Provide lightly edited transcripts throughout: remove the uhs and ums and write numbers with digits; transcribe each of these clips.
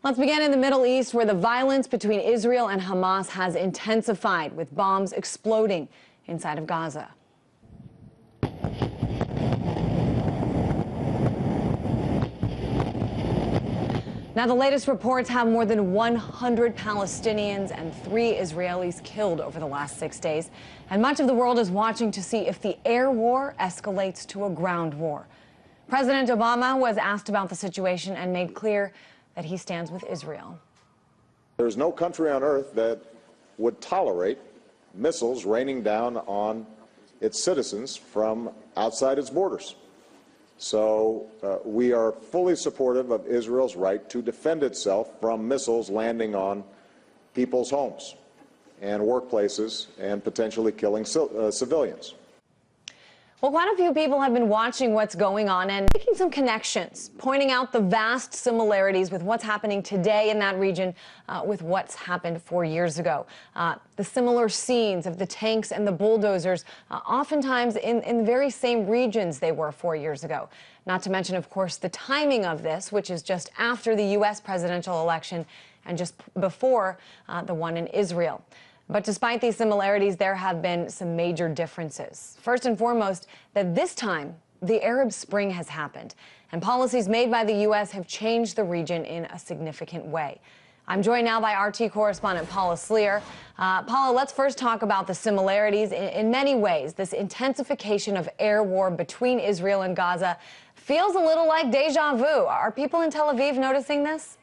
Let's begin in the Middle East, where the violence between Israel and Hamas has intensified, with bombs exploding inside of Gaza. Now, the latest reports have more than 100 Palestinians and 3 Israelis killed over the last 6 days. And much of the world is watching to see if the air war escalates to a ground war. President Obama was asked about the situation and made clear that he stands with Israel. There's no country on earth that would tolerate missiles raining down on its citizens from outside its borders. So we are fully supportive of Israel's right to defend itself from missiles landing on people's homes and workplaces and potentially killing civilians. Well, quite a few people have been watching what's going on and making some connections, pointing out the vast similarities with what's happening today in that region with what's happened 4 years ago. The similar scenes of the tanks and the bulldozers, oftentimes in the very same regions they were 4 years ago. Not to mention, of course, the timing of this, which is just after the U.S. presidential election and just before the one in Israel. But despite these similarities, there have been some major differences. First and foremost, that this time, the Arab Spring has happened, and policies made by the U.S. have changed the region in a significant way. I'm joined now by RT correspondent Paula Sleer. Paula, let's first talk about the similarities. In many ways, this intensification of air war between Israel and Gaza feels a little like deja vu. Are people in Tel Aviv noticing this?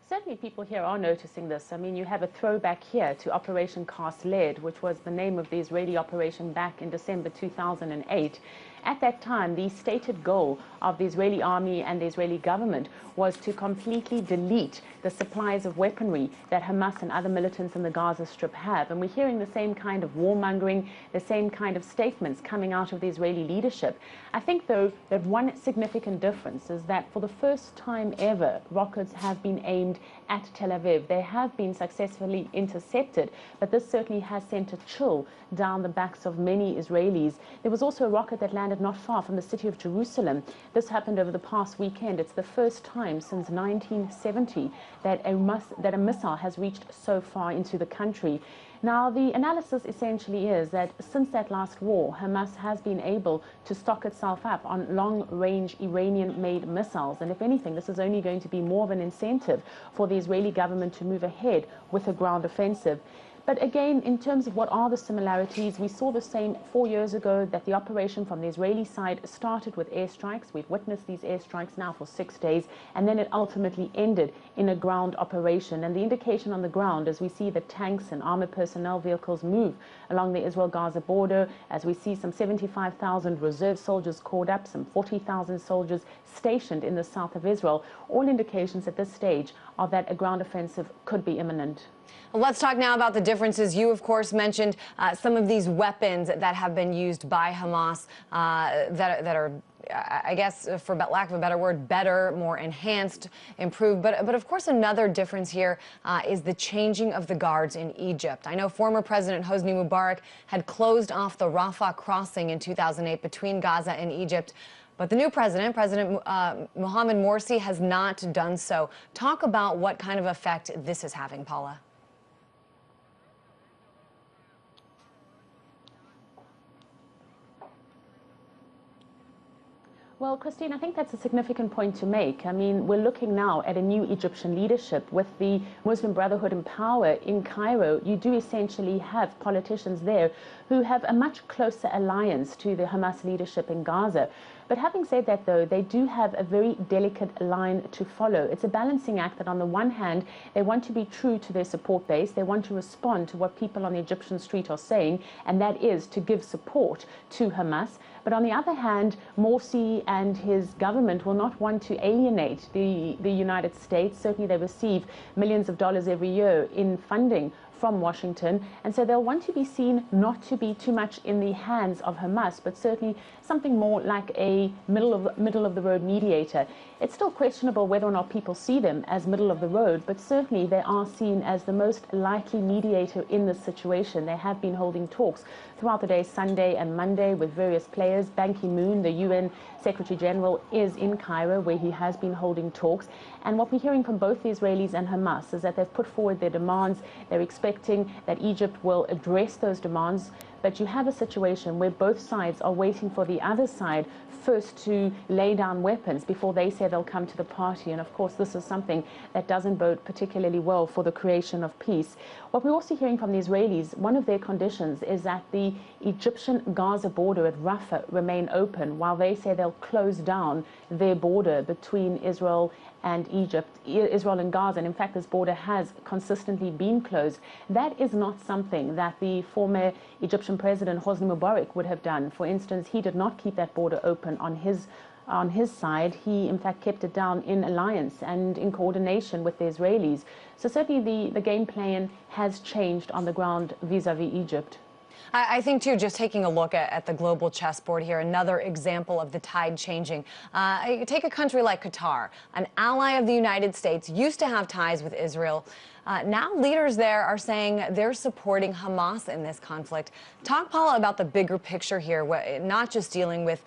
Certainly people here are noticing this. I mean, you have a throwback here to Operation Cast Lead, which was the name of the Israeli operation back in December 2008. At that time, the stated goal of the Israeli army and the Israeli government was to completely delete the supplies of weaponry that Hamas and other militants in the Gaza Strip have. And we're hearing the same kind of warmongering, the same kind of statements coming out of the Israeli leadership. I think, though, that one significant difference is that for the first time ever, rockets have been aimed at Tel Aviv. They have been successfully intercepted, but this certainly has sent a chill down the backs of many Israelis. There was also a rocket that landed not far from the city of Jerusalem. This happened over the past weekend. It's the first time since 1970 that a missile has reached so far into the country. Now, the analysis essentially is that since that last war, Hamas has been able to stock itself up on long-range Iranian-made missiles. And if anything, this is only going to be more of an incentive for the Israeli government to move ahead with a ground offensive. But again, in terms of what are the similarities, we saw the same 4 years ago, that the operation from the Israeli side started with airstrikes. We've witnessed these airstrikes now for 6 days, and then it ultimately ended in a ground operation. And the indication on the ground, as we see the tanks and armored personnel vehicles move along the Israel-Gaza border, as we see some 75,000 reserve soldiers called up, some 40,000 soldiers stationed in the south of Israel, all indications at this stage are that a ground offensive could be imminent. Well, let's talk now about the differences. You, of course, mentioned some of these weapons that have been used by Hamas that are, I guess, for lack of a better word, better, more enhanced, improved. But of course, another difference here is the changing of the guards in Egypt. I know former President Hosni Mubarak had closed off the Rafah crossing in 2008 between Gaza and Egypt. But the new president, Mohamed Morsi, has not done so. Talk about what kind of effect this is having, Paula. Well, Christine, I think that's a significant point to make. I mean, we're looking now at a new Egyptian leadership with the Muslim Brotherhood in power in Cairo. You do essentially have politicians there who have a much closer alliance to the Hamas leadership in Gaza. But having said that, though, they do have a very delicate line to follow. It's a balancing act that on the one hand, they want to be true to their support base. They want to respond to what people on the Egyptian street are saying, and that is to give support to Hamas. But on the other hand, Morsi and his government will not want to alienate the United States. Certainly they receive millions of dollars every year in funding from Washington, and so they'll want to be seen not to be too much in the hands of Hamas, but certainly something more like a middle of the road mediator. It's still questionable whether or not people see them as middle of the road, but certainly they are seen as the most likely mediator in this situation. They have been holding talks throughout the day, Sunday and Monday, with various players. Ban Ki-moon, the UN Secretary General, is in Cairo, where he has been holding talks. And what we're hearing from both the Israelis and Hamas is that they've put forward their demands. They're expecting that Egypt will address those demands. But you have a situation where both sides are waiting for the other side first to lay down weapons before they say they'll come to the party. And of course, this is something that doesn't bode particularly well for the creation of peace. What we're also hearing from the Israelis, one of their conditions is that the Egyptian-Gaza border at Rafah remain open, while they say they'll close down their border between Israel and Egypt, Israel and Gaza. And in fact, this border has consistently been closed. That is not something that the former Egyptian president Hosni Mubarak would have done. For instance, he did not keep that border open on his side. He in fact kept it down in alliance and in coordination with the Israelis. So certainly the game plan has changed on the ground vis-a-vis Egypt. I think, too, just taking a look at the global chessboard here, another example of the tide changing. Take a country like Qatar, an ally of the United States, used to have ties with Israel. Now leaders there are saying they're supporting Hamas in this conflict. Talk, Paula, about the bigger picture here, not just dealing with,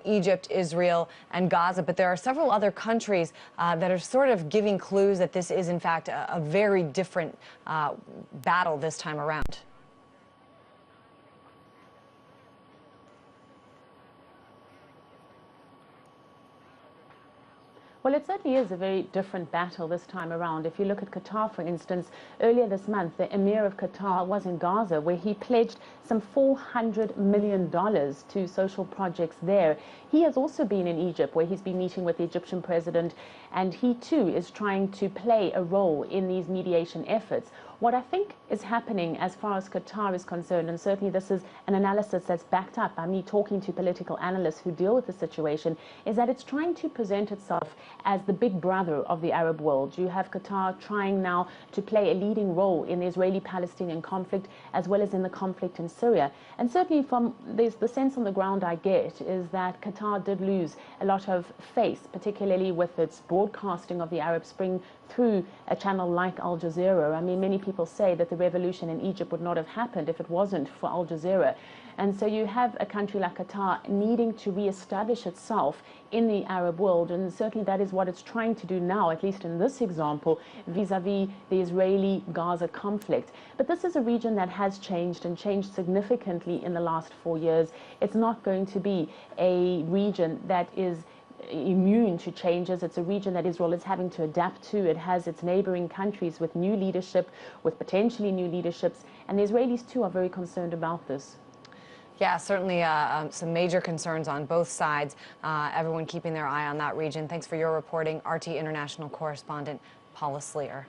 Egypt, Israel, and Gaza, but there are several other countries that are sort of giving clues that this is, in fact, a very different battle this time around. Well, it certainly is a very different battle this time around. If you look at Qatar, for instance, earlier this month, the Emir of Qatar was in Gaza, where he pledged some $400 million to social projects there. He has also been in Egypt, where he's been meeting with the Egyptian president, and he too is trying to play a role in these mediation efforts. What I think is happening as far as Qatar is concerned, and certainly this is an analysis that's backed up by me talking to political analysts who deal with the situation, is that it's trying to present itself as the big brother of the Arab world. You have Qatar trying now to play a leading role in the Israeli-Palestinian conflict, as well as in the conflict in Syria. And certainly from the sense on the ground I get is that Qatar did lose a lot of face, particularly with its broadcasting of the Arab Spring through a channel like Al Jazeera. I mean, many people say that the revolution in Egypt would not have happened if it wasn't for Al Jazeera. And so you have a country like Qatar needing to re-establish itself in the Arab world, and certainly that is what it's trying to do now, at least in this example, vis-a-vis the Israeli-Gaza conflict. But this is a region that has changed, and changed significantly in the last 4 years. It's not going to be a region that is immune to changes. It's a region that Israel is having to adapt to. It has its neighboring countries with new leadership, with potentially new leaderships, and the Israelis too are very concerned about this. Yeah, certainly some major concerns on both sides. Everyone keeping their eye on that region. Thanks for your reporting, RT International correspondent Paula Sleer.